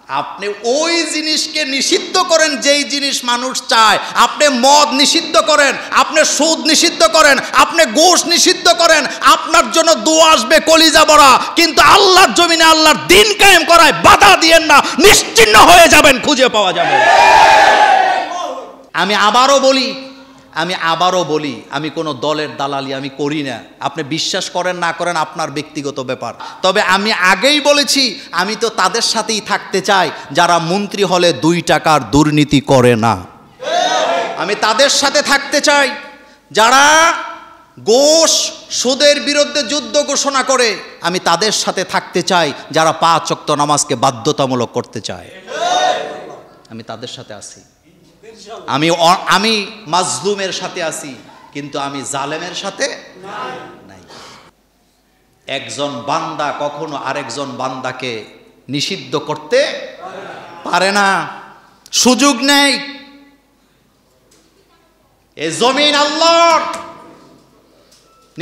আপনি ওই জিনিসকে নিষিদ্ধ করেন যেই জিনিস মানুষ চায়। আপনি মদ নিষিদ্ধ করেন, আপনি সুদ নিষিদ্ধ করেন, আপনি ঘুষ নিষিদ্ধ করেন, আপনার জন্য দোয়া আসবে কলিজা ভরা, কিন্তু আল্লাহর জমিনে আল্লাহর দিন কায়েম করায় বাধা দিয়েন না, নিশ্চিহ্ন হয়ে যাবেন, খুঁজে পাওয়া যাবে। আমি আবারও বলি, আমি কোনো দলের দালালি আমি করি না। আপনি বিশ্বাস করেন না করেন আপনার ব্যক্তিগত ব্যাপার। তবে আমি আগেই বলেছি, আমি তো তাদের সাথেই থাকতে চাই যারা মন্ত্রী হলে 2 টাকার দুর্নীতি করে না। আমি তাদের সাথে থাকতে চাই যারা ঘুষ সুদের বিরুদ্ধে যুদ্ধ ঘোষণা করে। আমি তাদের সাথে থাকতে চাই যারা 5 ওয়াক্ত নামাজকে বাধ্যতামূলক করতে চায়। আমি তাদের সাথে আছি। আমি মাজলুমের সাথে আছি, কিন্তু আমি জালেমের সাথে নাই। একজন বান্দা কখনো আরেকজন বান্দাকে নিষিদ্ধ করতে পারে না, সুযোগ নেই। এই জমিন আল্লাহর,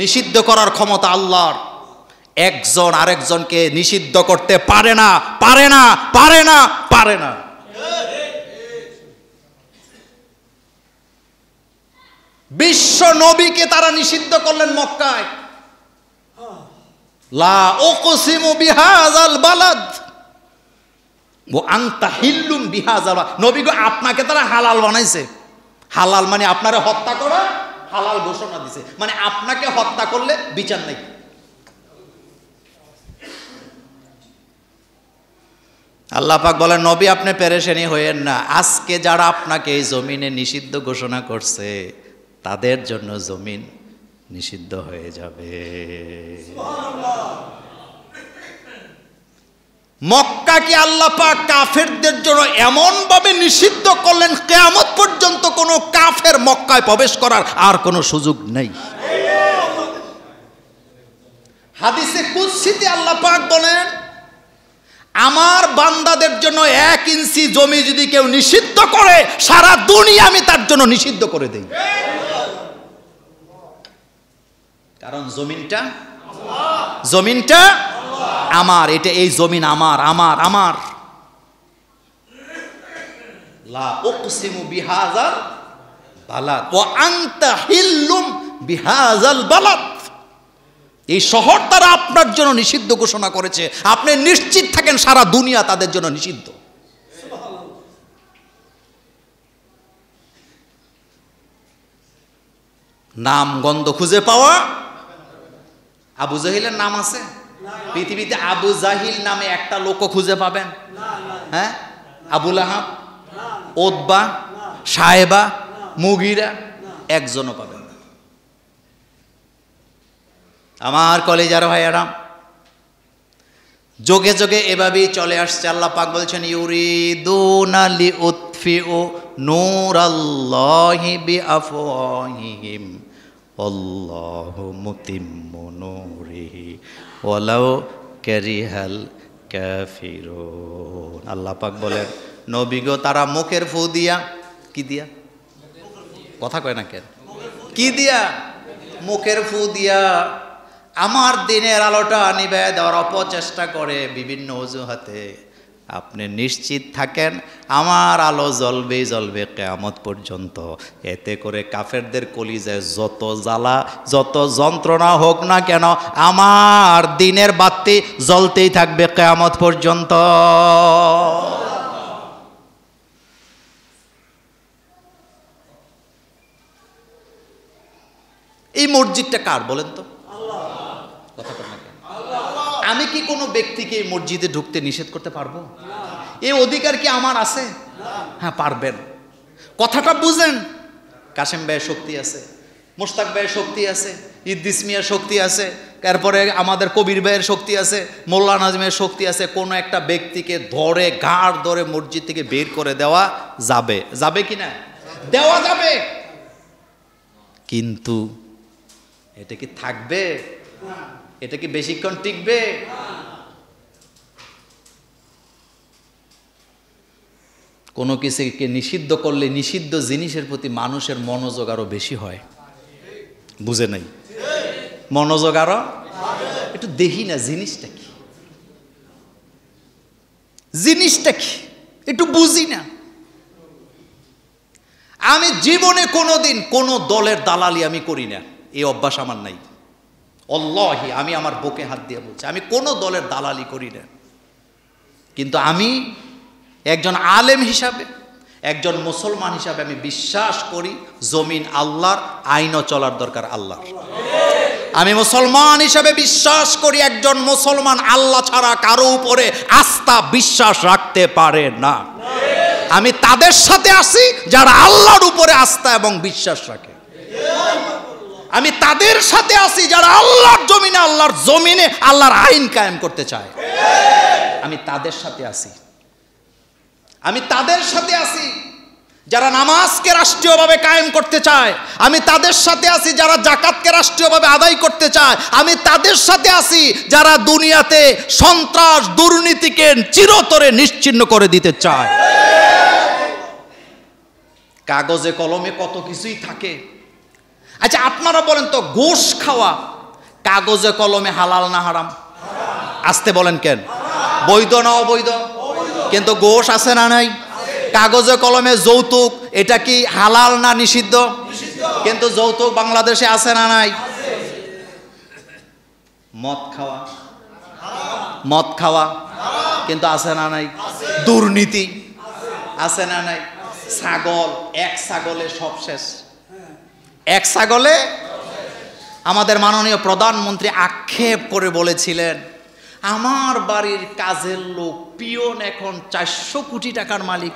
নিষিদ্ধ করার ক্ষমতা আল্লাহর। একজন আরেকজনকে নিষিদ্ধ করতে পারে না, পারে না, পারে না, পারে না। বিশ্ব নবীকে তারা নিষিদ্ধ করলেন মক্কায়। লা উকসিমু বিহাযাল বালাদ ওয়া আনতা হিল্লুম বিহাযাল। নবী গো, আপনাকে তারা হালাল বানাইছে। হালাল মানে আপনারে হত্যা করা, হালাল ঘোষণা দিছে, মানে আপনাকে হত্যা করলে বিচার নাই। আল্লাহ পাক বলেন, নবী আপনি পেরেশানি হইয়েন না। আজকে যারা আপনাকে এই জমিনে নিষিদ্ধ ঘোষণা করছে তাদের জন্য জমিন নিষিদ্ধ হয়ে যাবে। মক্কা কি আল্লাহ পাক কাফেরদের জন্য এমন ভাবে নিষিদ্ধ করলেন, কিয়ামত পর্যন্ত কোনো কাফের মক্কায় প্রবেশ করার আর কোনো সুযোগ নেই। হাদিসে কুদসিতে আল্লাহ পাক বলেন, আমার বান্দাদের জন্য 1 ইঞ্চি জমি যদি কেউ নিষিদ্ধ করে, সারা দুনিয়া আমি তার জন্য নিষিদ্ধ করে দেই। কারণ জমিনটা আমার, এটা এই জমিন আমার, আমার, আমার। লা উকসিমু বিহাযাল বালাদ ওয়া আনতা হিল্লুম বিহাযাল বালাদ। এই শহর তারা আপনার জন্য নিষিদ্ধ ঘোষণা করেছে, আপনি নিশ্চিত থাকেন সারা দুনিয়া তাদের জন্য নিষিদ্ধ। নাম গন্ধ খুঁজে পাওয়া। আবু জাহিলের নাম আছে পৃথিবীতে? আবু জাহিল নামে একটা লোক খুঁজে পাবেন? হ্যাঁ, আবু লাহাব, ওতবা, সায়েবা, মুগিরা, একজনও পাবেন না। আমার কলেজার ভাইয়ারা, যোগে যোগে এভাবেই চলে আসছে। আল্লাহ পাক বলছেন, ইউরিদুনা লিউতফিউ নূরাল্লাহি বিআফওয়াহিহিম আল্লাহু মুতিম্মু নূরিহি ওয়ালাউ কারিহাল কাফিরুন। আল্লাহ পাক বলেন, নবী গো, তারা মুখের ফু দিয়া, কি দিয়া? কথা কয় না কেন? কি দিয়া? মুখের ফু দিয়া আমার দিনের আলোটা নিভায় দেওয়ার অপচেষ্টা করে বিভিন্ন অজুহাতে। আপনি নিশ্চিত থাকেন আমার আলো জ্বলবেই জ্বলবে কিয়ামত পর্যন্ত। এতে করে কাফেরদের কলিজায় যত জ্বালা যত যন্ত্রণা হোক না কেন, আমার দিনের বাতি জ্বলতেই থাকবে কিয়ামত পর্যন্ত। এই মসজিদটা কার বলেন তো? কথা বলেন না কেন? আমি কি কোনো ব্যক্তিকে এই মসজিদে ঢুকতে নিষেধ করতে পারবো? এই অধিকার কি আমার আছে? হ্যাঁ, পারবেন। কথাটা বুঝেন। কাশেম ভাইয়ের শক্তি আছে, মোশতাক ভাইয়ের শক্তি আছে, ইদ্রিস মিয়ার শক্তি আছে, তারপরে আমাদের কবির ভাইয়ের শক্তি আছে, মোল্লা নাজমের শক্তি আছে। কোনো একটা ব্যক্তিকে ধরে ঘাড় ধরে মসজিদ থেকে বের করে দেওয়া যাবে, যাবে কি না? দেওয়া যাবে। কিন্তু এটা কি থাকবে? এটা কি বেশিক্ষণ টিকবে? কোনো কিছুকে নিষিদ্ধ করলে নিষিদ্ধ জিনিসের প্রতি মানুষের মনোযোগ আরো বেশি হয়। বুঝে নাই? মনোযোগ আরো একটু দেখি না জিনিসটা কি। জিনিসটা কি একটু বুঝি না। আমি জীবনে কোনোদিন কোনো দলের দালালি আমি করি না, এই অভ্যাস আমার নাই। আল্লাহি, আমি আমার বুকে হাত দিয়ে বলছি, আমি কোনো দলের দালালি করি না। কিন্তু আমি একজন আলেম হিসাবে, একজন মুসলমান হিসাবে আমি বিশ্বাস করি জমিন আল্লাহর, আইনও চলার দরকার আল্লাহর। আমি মুসলমান হিসাবে বিশ্বাস করি একজন মুসলমান আল্লাহ ছাড়া কারো উপরে আস্থা বিশ্বাস রাখতে পারে না। আমি তাদের সাথে আছি যারা আল্লাহর উপরে আস্থা এবং বিশ্বাস রাখে। আমি তাদের সাথে আছি যারা আল্লাহর জমিনে আল্লাহর আইন কায়েম করতে চায়। আমি তাদের সাথে আছি। আমি তাদের সাথে আছি যারা নামাজকে রাষ্ট্রীয়ভাবে কায়েম করতে চায়। আমি তাদের সাথে আছি যারা যাকাতকে রাষ্ট্রীয়ভাবে আদায় করতে চায়। আমি তাদের সাথে আছি যারা দুনিয়াতে সন্ত্রাস দুর্নীতিকে চিরতরে নিশ্চিহ্ন করে দিতে চায়। কাগজে কলমে কত কিছুই থাকে। আচ্ছা আপনারা বলেন তো, ঘুষ খাওয়া কাগজে কলমে হালাল না হারাম? আসতে বলেন কেন? বৈধ না অবৈধ? কিন্তু ঘুষ আছে না নাই? কাগজে কলমে যৌতুক এটা কি হালাল না নিষিদ্ধ? কিন্তু যৌতুক বাংলাদেশে আছে না নাই? মদ খাওয়া কিন্তু আছে না নাই? দুর্নীতি আছে না নাই? ছাগল, এক ছাগলে সব শেষ। এক ছাগলে আমাদের মাননীয় প্রধানমন্ত্রী আক্ষেপ করে বলেছিলেন, আমার বাড়ির কাজের লোক পিয়ন এখন 400 কোটি টাকার মালিক।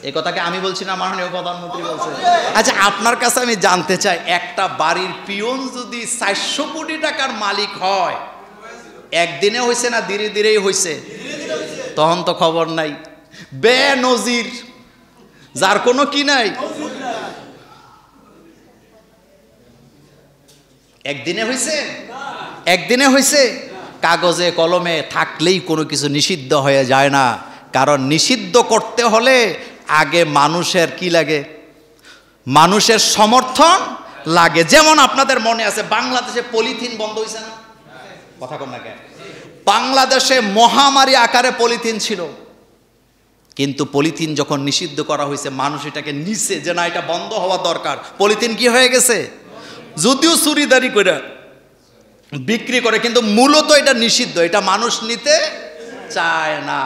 এই কথাকে আমি বলছি না, মাননীয় প্রধানমন্ত্রী বলছে। আচ্ছা আপনার কাছে আমি জানতে চাই, একটা বাড়ির পিয়ন যদি 400 কোটি টাকার মালিক হয়, একদিনে হয়েছে না ধীরে ধীরেই হয়েছে? তখন তো খবর নাই। বেনজির, যার কোনো কি নাই, একদিনে হয়েছে? একদিনে হয়েছে? কাগজে কলমে থাকলেই কোনো কিছু নিষিদ্ধ হয়ে যায় না। কারণ নিষিদ্ধ করতে হলে আগে মানুষের কি লাগে? মানুষের সমর্থন লাগে। যেমন আপনাদের মনে আছে বাংলাদেশে পলিথিন বন্ধ হয়েছে না? কথা কন না কেন? বাংলাদেশে মহামারী আকারে পলিথিন ছিল, কিন্তু পলিথিন যখন নিষিদ্ধ করা হয়েছে মানুষ এটাকে নিছে যে না, এটা বন্ধ হওয়া দরকার। পলিথিন কি হয়ে গেছে? যদিও চুরিদারি করে বিক্রি করে, কিন্তু মূলত এটা নিষিদ্ধ, এটা মানুষ নিতে চায় না।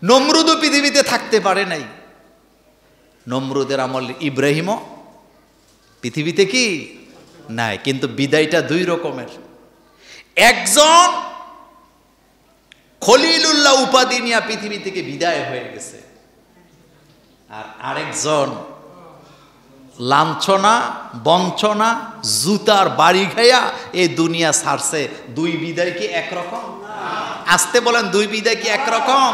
নমরুদও পৃথিবীতে থাকতে পারে নাই। নমরুদের আমল ইব্রাহিমও পৃথিবীতে কি নাই, কিন্তু বিদায়টা দুই রকমের। একজন খলিলুল্লাহ উপাধি নিয়ে পৃথিবী থেকে বিদায় হয়ে গেছে, আর আরেকজন লাঞ্ছনা বঞ্চনা জুতার বাড়ি খাইয়া এই দুনিয়া ছাড়ছে। দুই বিদায় কি একরকম? আসতে বলেন, দুই বিদায় কি একরকম?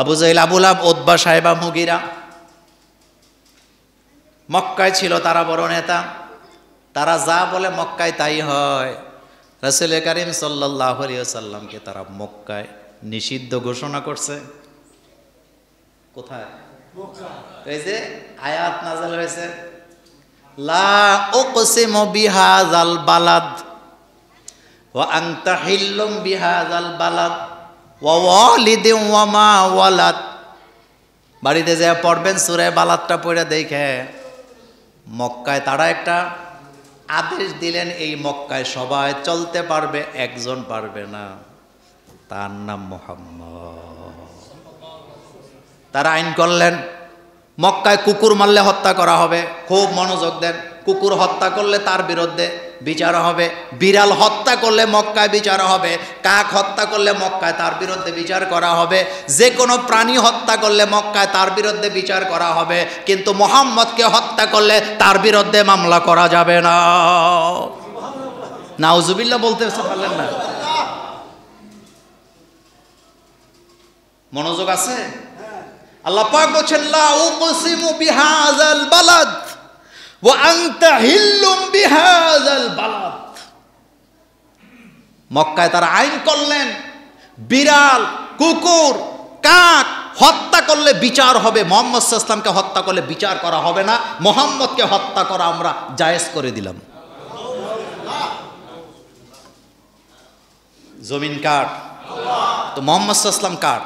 আবু জাহেল, আবু লাহাব, উতবা, সাইবা, মুগিরা মক্কায় ছিল। তারা বড় নেতা, তারা যা বলে মক্কায় তাই হয়। রাসূল কারীম সাল্লাল্লাহু আলাইহি ওয়াসাল্লামকে তারা মক্কায় নিষিদ্ধ ঘোষণা করছে। কোথায়? এই যে আয়াত নাযিল হয়েছে, লা উকসিমু বিহাযাল বালাদ ওয়া আনতা হিল্লুম বিহাযাল বালাদ ওয়া ওয়ালিদিন ওয়া মা ওয়ালাদ। বাড়িতে যা পড়বেন সূরা বালাদটা পড়ে দেখে, মক্কায় তারা একটা আদেশ দিলেন, এই মক্কায় সবাই চলতে পারবে, একজন পারবে না, তার নাম মুহাম্মদ। তারা আইন করলেন, মক্কায় কুকুর মারলে হত্যা করা হবে। খুব মনোযোগ দেন, কুকুর হত্যা করলে তার বিরুদ্ধে বিচার হবে, বিড়াল হত্যা করলে মক্কায় বিচার হবে, কাক হত্যা করলে মক্কায় তার বিরুদ্ধে বিচার করা হবে, যে কোনো প্রাণী হত্যা করলে মক্কায় তার বিরুদ্ধে বিচার করা হবে। কিন্তু মুহাম্মদকে হত্যা করলে তার বিরুদ্ধে মামলা করা যাবে না। নাউজুবিল্লাহ বলতে পারলেন না? মনোযোগ আছে? আল্লাহ পাক বলেন, লা উকসিমু বিহাযাল বালাদ ওয়া আনতা হিল্লুম বিহাযাল বালাদ। মক্কায় তারা আইন করলেন, বিড়াল, কুকুর, কাক হত্যা করলে বিচার হবে, মুহাম্মদ সাল্লাল্লাহু আলাইহি ওয়াসাল্লামকে হত্যা করলে বিচার করা হবে না। মুহাম্মদকে হত্যা করা আমরা জায়েজ করে দিলাম। জমিন কার? তো মোহাম্মদ সাল্লাল্লাহু আলাইহি ওয়াসাল্লাম কার?